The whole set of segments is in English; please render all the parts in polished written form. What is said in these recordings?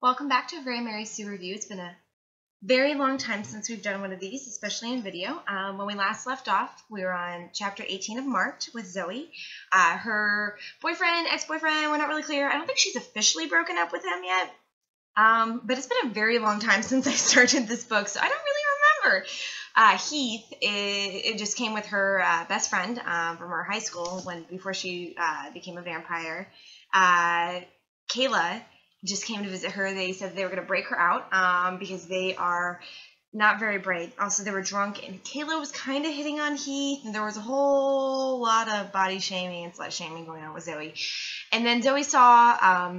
Welcome back to a Very Mary Sue review. It's been a very long time since we've done one of these, especially in video. When we last left off, we were on chapter 18 of Marked with Zoe. Her boyfriend, ex-boyfriend, we're not really clear. I don't think she's officially broken up with him yet. But it's been a very long time since I started this book, so I don't really remember. Heath, it just came with her best friend from her high school before she became a vampire. Kayla just came to visit her. They said they were going to break her out because they are not very bright. Also, they were drunk, and Kayla was kind of hitting on Heath, and there was a whole lot of body shaming and slut shaming going on with Zoe. And then Zoe saw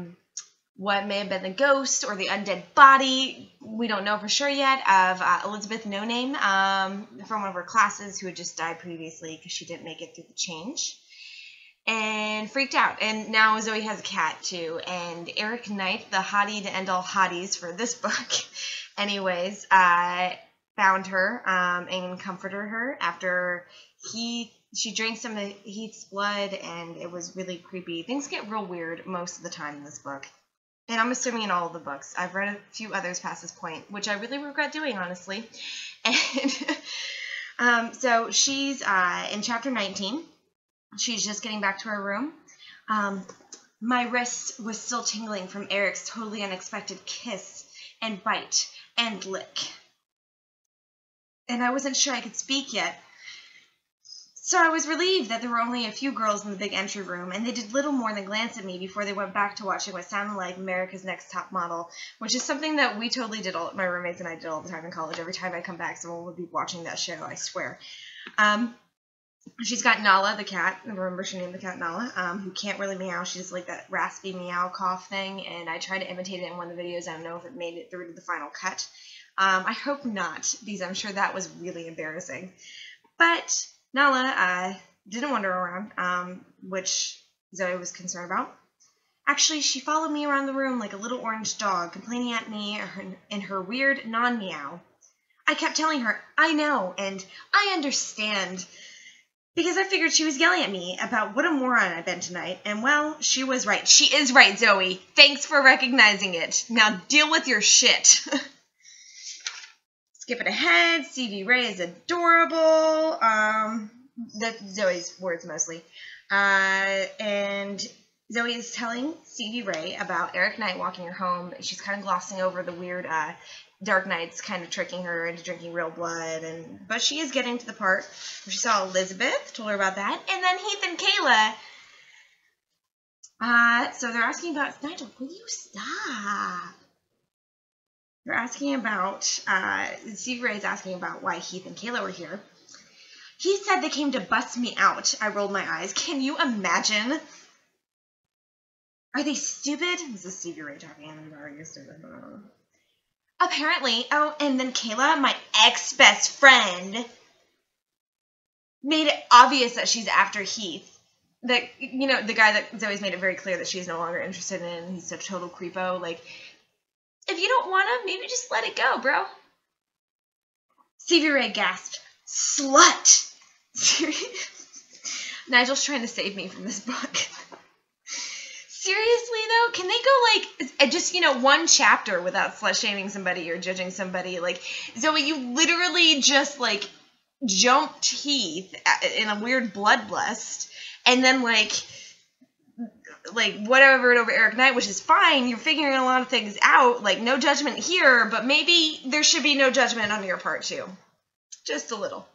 what may have been the ghost or the undead body, we don't know for sure yet, of Elizabeth No Name from one of her classes who had just died previously because she didn't make it through the change. And freaked out. And now Zoe has a cat, too. And Eric Knight, the hottie to end all hotties for this book, anyways, found her and comforted her after she drank some of Heath's blood, and it was really creepy. Things get real weird most of the time in this book. And I'm assuming in all of the books. I've read a few others past this point, which I really regret doing, honestly. And so she's in chapter 19. She's just getting back to her room. My wrist was still tingling from Eric's totally unexpected kiss and bite and lick. And I wasn't sure I could speak yet. So I was relieved that there were only a few girls in the big entry room, and they did little more than glance at me before they went back to watching what sounded like America's Next Top Model, which is something that we totally did, my roommates and I did all the time in college. Every time I come back, someone would be watching that show, I swear. She's got Nala, the cat. Remember, she named the cat Nala, who can't really meow. She does like that raspy meow cough thing, and I tried to imitate it in one of the videos. I don't know if it made it through to the final cut. I hope not, because I'm sure that was really embarrassing. But Nala didn't wander around, which Zoe was concerned about. Actually, she followed me around the room like a little orange dog, complaining at me in her weird non-meow. I kept telling her, I know, and I understand, because I figured she was yelling at me about what a moron I'd been tonight, and well, she was right. She is right, Zoe. Thanks for recognizing it. Now deal with your shit. Skipping ahead, Stevie Ray is adorable. That's Zoe's words mostly. And Zoe is telling Stevie Ray about Eric Knight walking her home. She's kind of glossing over the weird Dark Knight's kind of tricking her into drinking real blood, but she is getting to the part where she saw Elizabeth, told her about that, and then Heath and Kayla. So they're asking about, Nigel, will you stop? They're asking about, Stevie Ray's asking about why Heath and Kayla were here. He said they came to bust me out. I rolled my eyes. Can you imagine? Are they stupid? This is Stevie Ray talking. Are you stupid? Apparently, and then Kayla, my ex-best friend, made it obvious that she's after Heath. That, you know, the guy that Zoe's made it very clear that she's no longer interested in. He's a total creepo. Like, if you don't want him, maybe just let it go, bro. Stevie Ray gasped, slut! Nigel's trying to save me from this book. Seriously, though, can they go, like, just, you know, one chapter without slut-shaming somebody or judging somebody? Like, Zoe, you literally just, like, jumped Heath in a weird bloodlust, and then, like, whatever over Eric Knight, which is fine. You're figuring a lot of things out. Like, no judgment here, but maybe there should be no judgment on your part, too. Just a little.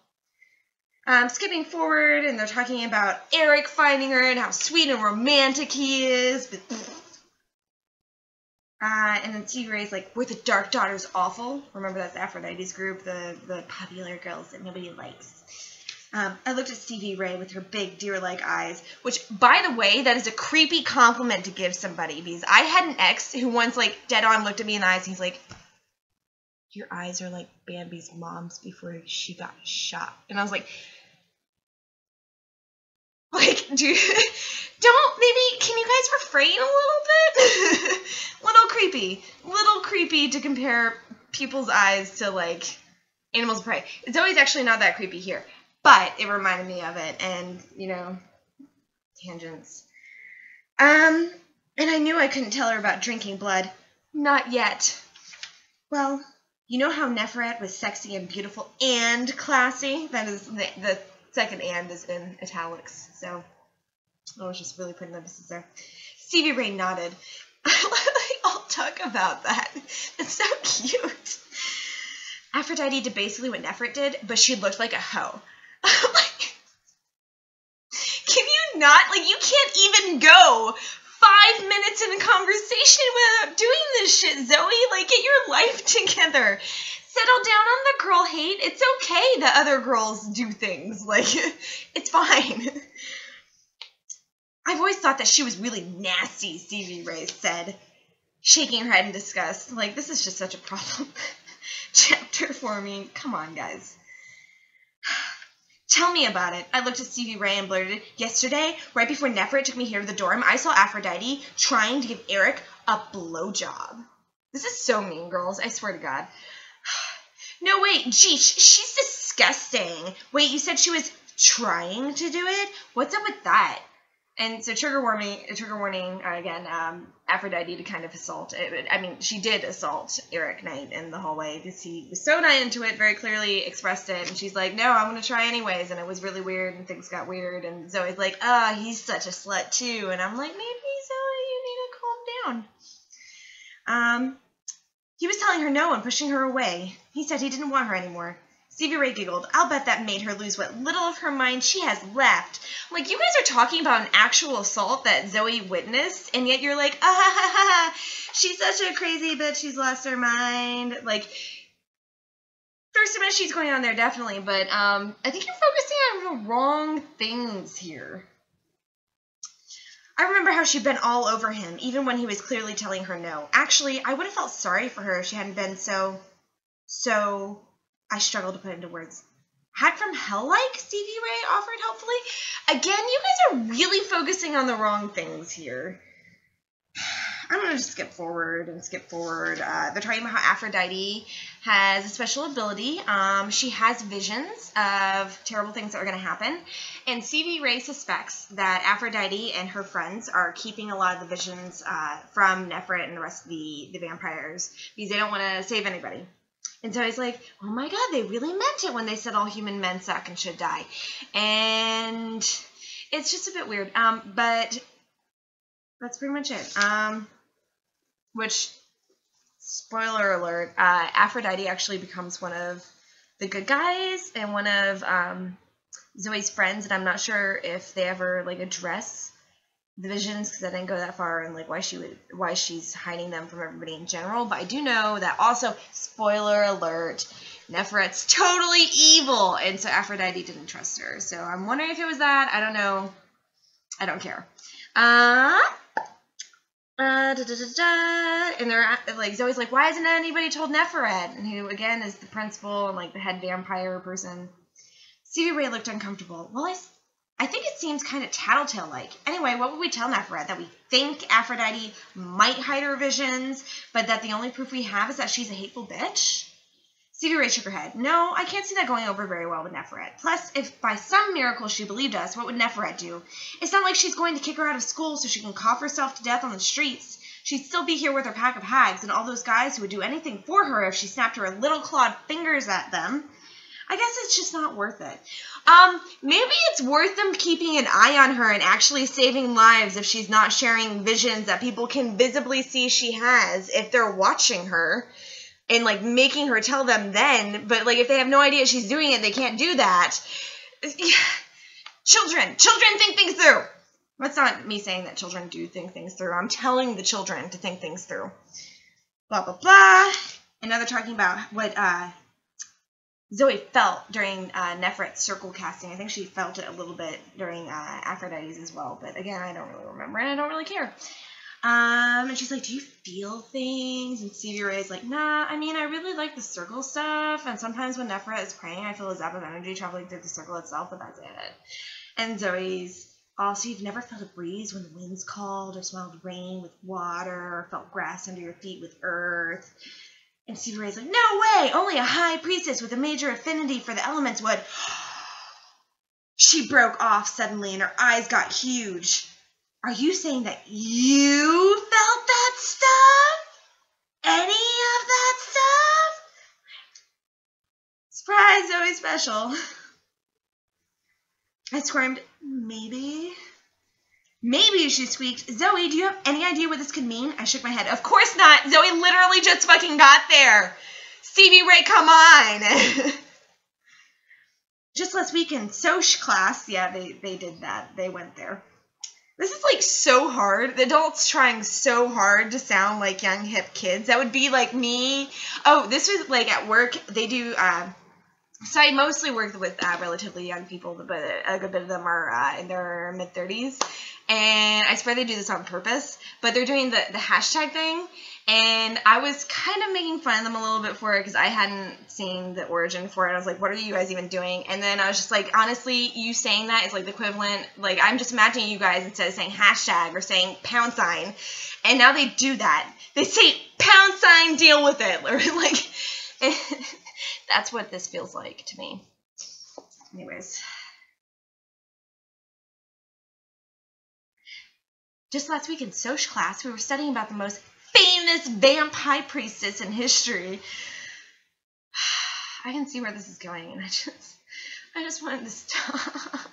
Skipping forward, and they're talking about Eric finding her and how sweet and romantic he is. And then Stevie Ray's like, we're the Dark Daughters awful. Remember, that's Aphrodite's group, the popular girls that nobody likes. I looked at Stevie Ray with her big deer-like eyes, which, by the way, that is a creepy compliment to give somebody, because I had an ex who once, like, dead-on looked at me in the eyes, and he's like, your eyes are like Bambi's mom's before she got shot. And I was like, dude, can you guys refrain a little bit? Little creepy to compare people's eyes to, like, animals of prey. It's always actually not that creepy here, but it reminded me of it, and, you know, tangents. And I knew I couldn't tell her about drinking blood. Not yet. Well, you know how Neferet was sexy and beautiful and classy? That is, the second "and" is in italics, so I was just really putting emphasis there. Stevie Ray nodded. They all talk about that. It's so cute. Aphrodite did basically what Neferet did, but she looked like a hoe. Like, can you not? Like, you can't even go 5 minutes in a conversation without doing this shit, Zoe. Like, get your life together. Settle down on the girl hate. It's okay that other girls do things. Like, it's fine. I've always thought that she was really nasty, Stevie Ray said, shaking her head in disgust. Like, this is just such a problem chapter for me. Come on, guys. Tell me about it. I looked at Stevie Ray and blurted, yesterday, right before Neferet took me here to the dorm, I saw Aphrodite trying to give Eric a blowjob. This is so mean, girls. I swear to God. No, wait. Gee, she's disgusting. Wait, you said she was trying to do it? What's up with that? And so trigger warning again, Aphrodite to kind of assault. I mean, she did assault Eric Knight in the hallway because he was so not into it, very clearly expressed it. And she's like, no, I'm going to try anyways. And it was really weird and things got weird. And Zoe's like, he's such a slut too. And I'm like, maybe Zoe, you need to calm down. He was telling her no and pushing her away. He said he didn't want her anymore. Stevie Ray giggled. I'll bet that made her lose what little of her mind she has left. Like, you guys are talking about an actual assault that Zoe witnessed, and yet you're like, she's such a crazy bitch, she's lost her mind. Like, there's some issues going on there, definitely, but I think you're focusing on the wrong things here. I remember how she'd been all over him, even when he was clearly telling her no. Actually, I would have felt sorry for her if she hadn't been so... I struggled to put into words. Had from hell-like, Stevie Ray offered helpfully. Again, you guys are really focusing on the wrong things here. I'm going to just skip forward. They're talking about how Aphrodite has a special ability. She has visions of terrible things that are going to happen. And Stevie Ray suspects that Aphrodite and her friends are keeping a lot of the visions from Neferet and the rest of the vampires because they don't want to save anybody. And so he's like, oh my God, they really meant it when they said all human men suck and should die. And it's just a bit weird. But that's pretty much it. Which, spoiler alert, Aphrodite actually becomes one of the good guys and one of Zoe's friends. And I'm not sure if they ever, like, address the visions, because I didn't go that far, and like why she's hiding them from everybody in general. But I do know that also, spoiler alert, Neferet's totally evil, and so Aphrodite didn't trust her. So I'm wondering if it was that. I don't know. I don't care. And they're like, Zoe's like, why hasn't anybody told Neferet? And who again is the principal and like the head vampire person. Stevie Ray looked uncomfortable. Well, I think it seems kind of tattletale-like. Anyway, what would we tell Neferet? That we think Aphrodite might hide her visions, but that the only proof we have is that she's a hateful bitch? Stevie Ray shook her head. No, I can't see that going over very well with Neferet. Plus, if by some miracle she believed us, what would Neferet do? It's not like she's going to kick her out of school so she can cough herself to death on the streets. She'd still be here with her pack of hags and all those guys who would do anything for her if she snapped her little clawed fingers at them. I guess it's just not worth it. Maybe it's worth them keeping an eye on her and actually saving lives if she's not sharing visions that people can visibly see she has if they're watching her and, like, making her tell them then. But, like, if they have no idea she's doing it, they can't do that. Children think things through. That's not me saying that children do think things through. I'm telling the children to think things through. Blah, blah, blah. And now they're talking about what, Zoe felt during Neferet's circle casting. I think she felt it a little bit during Aphrodite's as well. But again, I don't really remember and I don't really care. And she's like, do you feel things? And Stevie Ray's like, nah, I mean, I really like the circle stuff. And sometimes when Neferet is praying, I feel a zap of energy traveling through the circle itself, but that's it. And Zoe's, also, you've never felt a breeze when the wind's called or smelled rain with water or felt grass under your feet with earth. And Stevie Ray's like, no way! Only a high priestess with a major affinity for the elements would... She broke off suddenly and her eyes got huge. Are you saying that you felt that stuff? really special. I squirmed, maybe. Maybe, she squeaked. Zoe, do you have any idea what this could mean? I shook my head. Of course not. Zoe literally just fucking got there. Stevie Ray, come on. Just last week in Soch class, yeah, they did that. They went there. This is, like, so hard. The adults trying so hard to sound like young, hip kids. That would be, like, me. Oh, this was, like, at work. They do, so I mostly work with relatively young people, but a good bit of them are in their mid-30s. And I swear they do this on purpose. But they're doing the hashtag thing. And I was kind of making fun of them a little bit for it because I hadn't seen the origin for it. I was like, what are you guys even doing? And then I was just like, honestly, you saying that is like the equivalent. Like, I'm just imagining you guys instead of saying hashtag or saying pound sign. And now they do that. They say pound sign, deal with it. Or like, that's what this feels like to me. Anyways. Just last week in Soch class, we were studying about the most famous vampire priestess in history. I can see where this is going, and I just wanted to stop.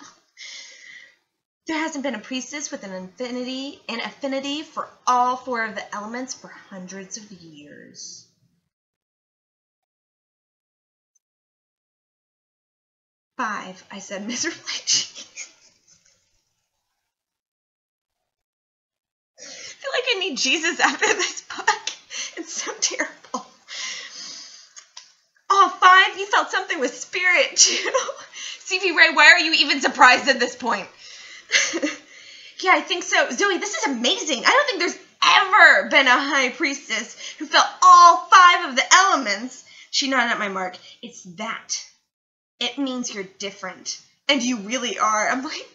There hasn't been a priestess with an affinity for all 4 of the elements for hundreds of years. "5," I said miserably. I feel like I need Jesus after this book. It's so terrible. Oh, 5, you felt something with spirit, too. Stevie Ray, why are you even surprised at this point? Yeah, I think so. Zoe, this is amazing. I don't think there's ever been a high priestess who felt all 5 of the elements. She nodded at my mark. It's that. It means you're different. And you really are. I'm like...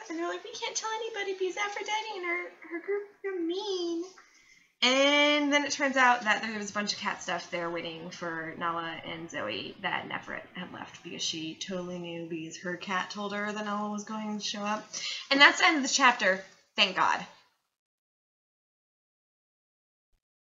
And they're like, we can't tell anybody because Aphrodite and her group are mean. And then it turns out that there was a bunch of cat stuff there waiting for Nala and Zoe that Nefret had left because she totally knew because her cat told her that Nala was going to show up. And that's the end of the chapter. Thank God.